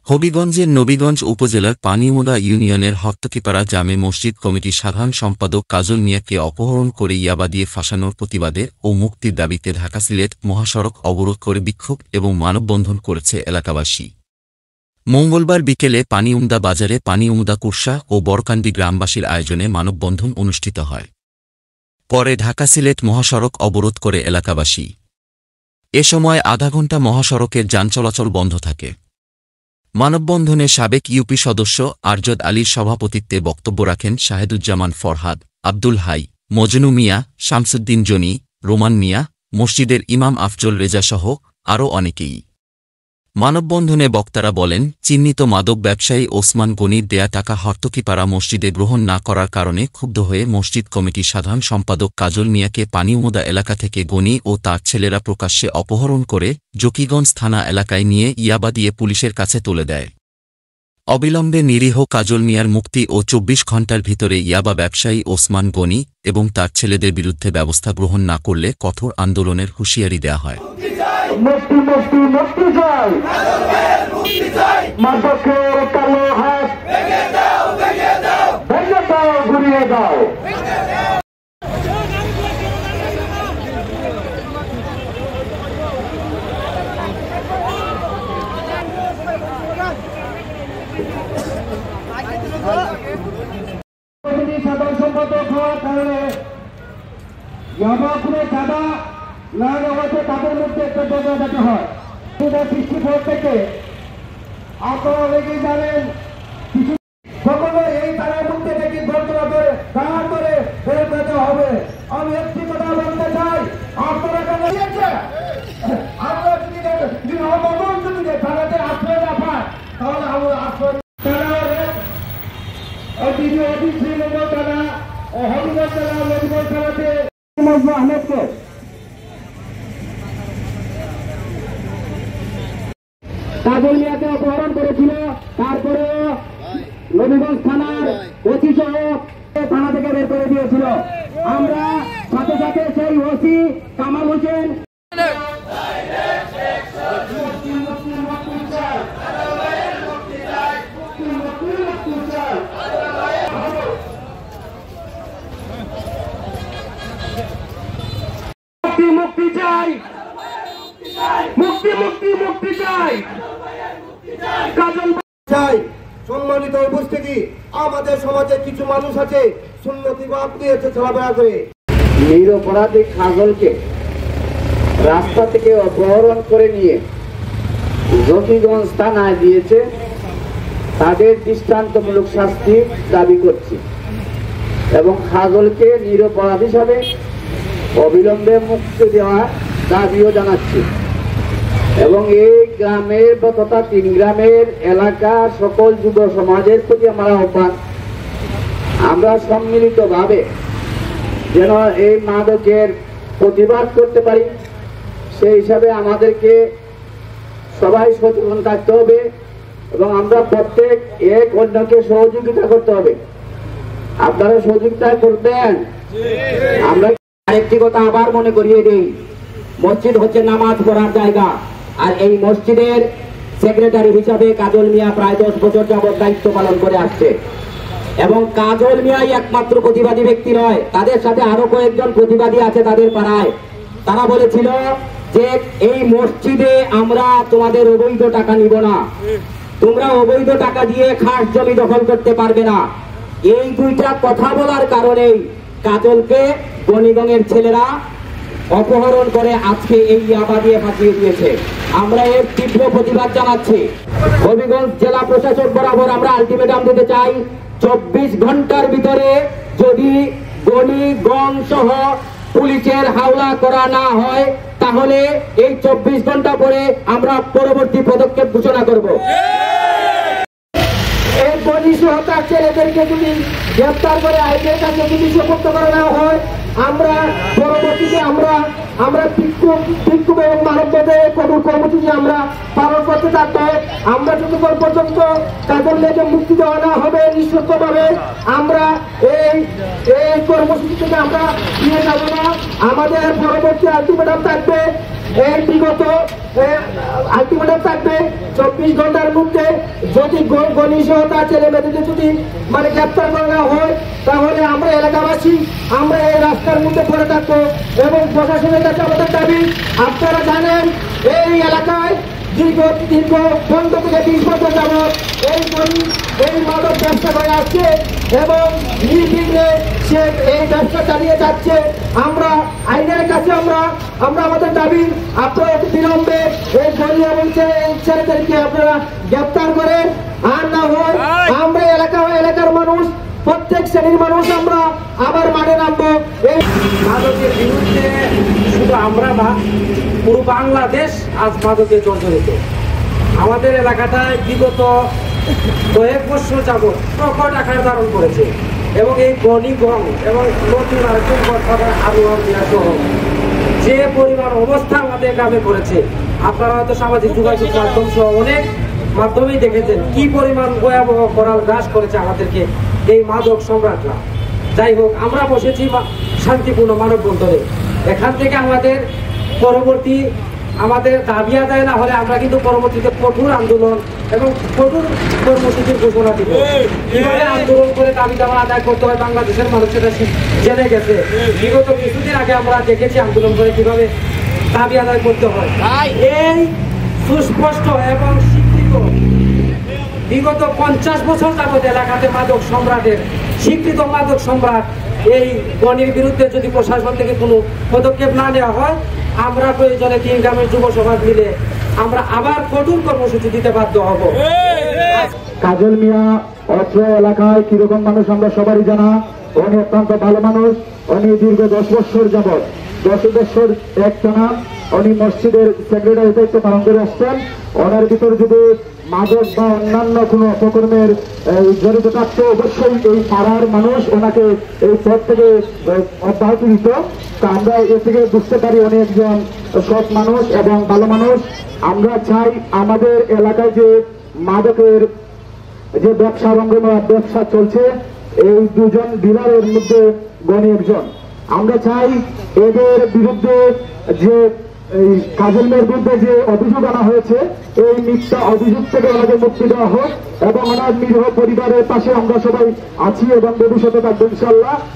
হবিগঞ্জের নবীগঞ্জ উপজেলার পানিমুড়া ইউনিয়নের হত্তকিপাড়া জামে মসজিদ কমিটির সাধারণ সম্পাদক কাজল মিয়াকে অপহরণ করে ইয়াবা দিয়ে ফাঁসানোর প্রতিবাদে ও মুক্তির দাবিতে ঢাকা সিলেট মহাসড়ক অবরোধ করে বিক্ষোভ এবং মানববন্ধন করেছে এলাকাবাসী। মঙ্গলবার বিকেলে পানিউমদা বাজারে পানিউমদা কুরসা ও বরকান্দি গ্রামবাসীর আয়োজনে মানববন্ধন অনুষ্ঠিত হয়। পরে ঢাকা সিলেট মহাসড়ক অবরোধ করে এলাকাবাসী। এ সময় আধা ঘণ্টা মহাসড়কের যান চলাচল বন্ধ থাকে। মানববন্ধনে সাবেক ইউপি সদস্য আরজদ আলীর সভাপতিত্বে বক্তব্য রাখেন শাহেদুজ্জামান ফরহাদ, আব্দুল হাই, মজনু মিয়া, শামসুদ্দিন জনি, রোমান মিয়া, মসজিদের ইমাম আফজল রেজা সহ আরও অনেকেই। মানববন্ধনে বক্তারা বলেন, চিহ্নিত মাদক ব্যবসায়ী ওসমান গনির দেয়া টাকা হত্তকিপাড়া মসজিদে গ্রহণ না করার কারণে ক্ষুব্ধ হয়ে মসজিদ কমিটির সাধারণ সম্পাদক কাজল মিয়াকে পানিউমদা এলাকা থেকে গনি ও তার ছেলেরা প্রকাশ্যে অপহরণ করে জকিগঞ্জ থানা এলাকায় নিয়ে ইয়াবা দিয়ে পুলিশের কাছে তুলে দেয়। অবিলম্বে নিরীহ কাজল মিয়ার মুক্তি ও ২৪ ঘণ্টার ভিতরে ইয়াবা ব্যবসায়ী ওসমান গনি এবং তার ছেলেদের বিরুদ্ধে ব্যবস্থা গ্রহণ না করলে কঠোর আন্দোলনের হুঁশিয়ারি দেয়া হয়। মুক্তি মুক্তি মুক্তি চাই, মাদকের কালো হাত ভেঙে দাও, ঘুরিয়ে দাও। সাধারণ সম্পাদক হওয়ার কারণে চাঁদা না নেওয়াতে তাদের মধ্যে একটা বদলাতে হয়। 2064 থেকে আপনারা লেগে জানেন সকলে এই তারার মধ্যে থেকে ঘটনা করে দাঁড় করে বের করতে হবে। আমি একটি কথা বলতে চাই, আপনারা কেন দিয়েছে আপনারা যদি অবগণ যদি তারাতে আশ্রয় না পায় তাহলে আমরা আশ্রয় শ্রীনগর থানা ও হবিগঞ্জ জেলা নদীগঞ্জ থানাতে আহমেদকে কাজল মিয়াকে অপহরণ করেছিল। তারপরে নবীগঞ্জ থানার ওসি সহ থানা থেকে বের করে দিয়েছিল। আমরা সাথে সাথে সেই ওসি কামাল হোসেন মুক্তি চাই, মুক্তি মুক্তি মুক্তি চাই, কাজল চাই। সম্মানিত উপস্থিতি, আমাদের সমাজে কিছু মানুষ আছে সুন্নতিবাদ নিয়ে চলাফেরা করে। নিরপরাধী কাজলকে রাস্তা থেকে অপহরণ করে নিয়ে জকিগঞ্জ থানায় দিয়েছে, তাদের দৃষ্টান্তমূলক শাস্তি দাবি করছি এবং কাজলকে নিরপরাধ হিসাবে অবিলম্বে মুক্তি দেওয়ার দাবিও জানাচ্ছি এবং এই গ্রামের তথা 3 গ্রামের এলাকার সকল যুব সমাজের প্রতি আমার আহ্বান, আমরা সম্মিলিতভাবে যেন এই মাদকের প্রতিবাদ করতে পারি। সেই হিসাবে আমাদেরকে সবাই সচেতন থাকতে হবে এবং আমরা প্রত্যেক এক অন্যকে সহযোগিতা করতে হবে। আপনারা সহযোগিতা করবেন। আমরা আরেকটি কথা আবার মনে করিয়ে দিই, মসজিদ হচ্ছে নামাজ পড়ার জায়গা, আর এই মসজিদের সেক্রেটারি হিসাবে কাজল মিয়া প্রায় 10 বছর যাবৎ দায়িত্ব পালন করে আসছে এবং কাজল মিয়াই একমাত্র প্রতিবাদী ব্যক্তি নয়, তাদের সাথে আরো কয়েকজন প্রতিবাদী আছে তাদের পাড়ায়। তারা বলেছিল যে এই মসজিদে আমরা তোমাদের অবৈধ টাকা নিব না, তোমরা অবৈধ টাকা দিয়ে খাস জমি দখল করতে পারবে না। এই দুইটা কথা বলার কারণেই কাজলকে গণিগঞ্জের ছেলেরা অপহরণ করে আজকে এই ইয়াবা দিয়ে ফাঁসিয়ে দিয়েছে। আমরা এর তীব্র প্রতিবাদ জানাচ্ছি। হবিগঞ্জ জেলা প্রশাসক বরাবর আমরা আলটিমেটাম দিতে চাই, 24 ঘন্টার ভিতরে যদি গণিগঞ্জ সহ পুলিশের হাওলা করা না হয় তাহলে এই 24 ঘন্টা পরে আমরা পরবর্তী পদক্ষেপ ঘোষণা করব। গণিত হতার ছেলেদেরকে যদি গ্রেপ্তার করে আইনের কাছে যদি সুপর্দ করা না হয়, আমরা পরবর্তীতে আমরা বিক্ষোভ এবং মানবতার কঠোর কর্মসূচি আমরা পালন করতে থাকবো। আমরা যতক্ষণ পর্যন্ত তাদের মেয়েকে মুক্তি দেওয়া না হবে নিঃশর্তভাবে আমরা এই কর্মসূচি থেকে আমরা ফিরে যাব না। আমাদের পরবর্তী আলটিমেটাম থাকবে, এই বিগত আলটিমেটাম থাকবে 24 ঘন্টার মধ্যে যদি গণিসহতা ছেলে মেয়েদেরকে যদি মানে গ্রেপ্তার করা না হয়, তাহলে আমরা এলাকাবাসী আমরা এই রাস্তার মধ্যে পড়ে থাকবো। এবং প্রশাসনের কাছে আমাদের দাবি, আপনারা জানেন এই এলাকায় দীর্ঘ 15 থেকে 20 বছর যাবৎ এই মাদক ব্যবসা করে আসছে এবং নির্বিঘ্নে সে এই ব্যবসা চালিয়ে যাচ্ছে। আমরা আইনের কাছে আমরা আমাদের দাবি, আপনারা অতি বিলম্বে এই গণি এবং ছেলেদেরকে আপনারা গ্রেপ্তার করেন। আর না হয় আমরা এলাকার মানুষ, প্রত্যেক শ্রেণীর মানুষ আমরা আবার মাঠে নামবো। এই মাদকের বিরুদ্ধে শুধু আমরা না, পুরো বাংলাদেশ আজ মাদকে জর্জরিত। আমাদের এলাকাটায় বিগত কয়েক বছর যাবৎ প্রকট আকার ধারণ করেছে এবং এই গণিগং এবং নতুন আরেকজন কথা আনোয়ার মিয়া সহ যে পরিমাণ অবস্থা আমাদের গ্রামে করেছে, আপনারা হয়তো সামাজিক যোগাযোগ মাধ্যম সহ অনেক মাধ্যমেই দেখেছেন কি পরিমাণ ভয়াবহ করাল গ্রাস করেছে আমাদেরকে এই মাদক সম্রাটরা। যাই হোক, আমরা বসেছি শান্তিপূর্ণ মানববন্ধনে। এখান থেকে আমাদের পরবর্তী আমাদের দাবি আদায় না হলে আমরা কিন্তু পরবর্তীতে কঠোর আন্দোলন এবং কঠোর কর্মসূচির ঘোষণা দিব। কিভাবে আন্দোলন করে দাবি দাবা আদায় করতে হয় বাংলাদেশের মানুষ সেটা জেনে গেছে। বিগত কিছুদিন আগে আমরা দেখেছি আন্দোলন করে কিভাবে দাবি আদায় করতে হয়। এই সুস্পষ্ট এবং স্বীকৃত বিগত 50 বছর যাবৎ এলাকাতে মাদক সম্রাটের স্বীকৃত মাদক সম্রাট এই গণির বিরুদ্ধে যদি প্রশাসন থেকে কোনো পদক্ষেপ না নেওয়া হয়, আমরা প্রয়োজনে 3 গ্রামের যুব সমাজ মিলে আমরা আবার কঠোর কর্মসূচি দিতে বাধ্য হব। কাজল মিয়া অত্র এলাকায় কিরকম মানুষ আমরা সবারই জানা। উনি অত্যন্ত ভালো মানুষ। উনি দীর্ঘ 10 বছর যাবৎ 10 বছর একটানা উনি মসজিদের সেক্রেটারি দায়িত্ব পালন করে আসছেন। ওনার ভিতর যদি মাদক বা অন্যান্য কোনো অপকর্মের জড়িত থাকতো, অবশ্যই এই পাড়ার মানুষ ওনাকে এই পদ থেকে অব্যাহত দিত। তা আমরা এ থেকে বুঝতে পারি উনি একজন সৎ মানুষ এবং ভালো মানুষ। আমরা চাই আমাদের এলাকায় যে মাদকের যে ব্যবসা রঙ্গময় ব্যবসা চলছে, এই 2 জন ডিলারের মধ্যে গণি একজন। আমরা চাই এদের বিরুদ্ধে যে এই কাজল মেয়ের বিরুদ্ধে যে অভিযোগ আনা হয়েছে, এই মিথ্যা অভিযোগ থেকে ওনাকে মুক্তি দেওয়া হোক এবং ওনার নিরীহ পরিবারের পাশে আমরা সবাই আছি এবং ভবিষ্যতে থাকবো ইনশাল্লাহ।